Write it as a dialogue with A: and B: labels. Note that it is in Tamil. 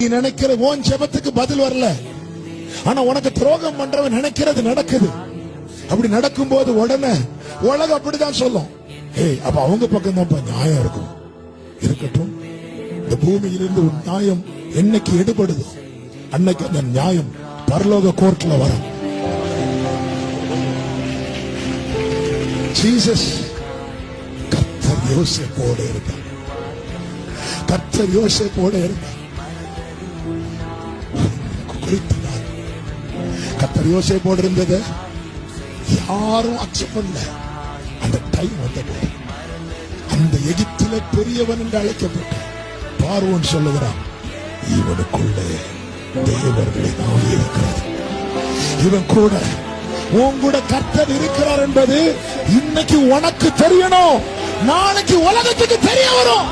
A: நீ நினைக்கிற உன் ஜெபத்துக்கு பதில் வரல, ஆனா உனக்கு துரோகம் பண்றவன் நினைக்கிறது நடக்குது. அப்படி நடக்கும் போது உடனே உலகம் அப்படிதான் சொல்லும், அப்ப அவங்க பக்கம் தான் நியாயம் இருக்கும். இருக்கட்டும், இந்த பூமியிலிருந்து ஒரு நியாயம் என்னைக்கு எடுபடுதோ அன்னைக்கு அந்த நியாயம் பரலோக கோர்ட்ல வரும். ஜீசஸ் கர்த்தர் யோசேப்போடு இருந்தார். கர்த்தர் யோசேப்போடு இருந்தார். கர்த்தர் யோசேப்போடு இருந்தது யாரும் அக்செப்ட் பண்ணல. அந்த டைம் வந்தது, அந்த எகிப்திலே பெரியவன் என்று அழைக்கப்பட்ட பார்வோன் சொல்லுகிறான், இவனுக்குள்ளே தேவர்களின் ஆவி இருக்கிறது. இவன் கூட உன் கூட கர்த்தர் இருக்கிறார் என்பது இன்னைக்கு உனக்கு தெரியணும், நாளைக்கு உலகத்துக்கு தெரிய வரும்.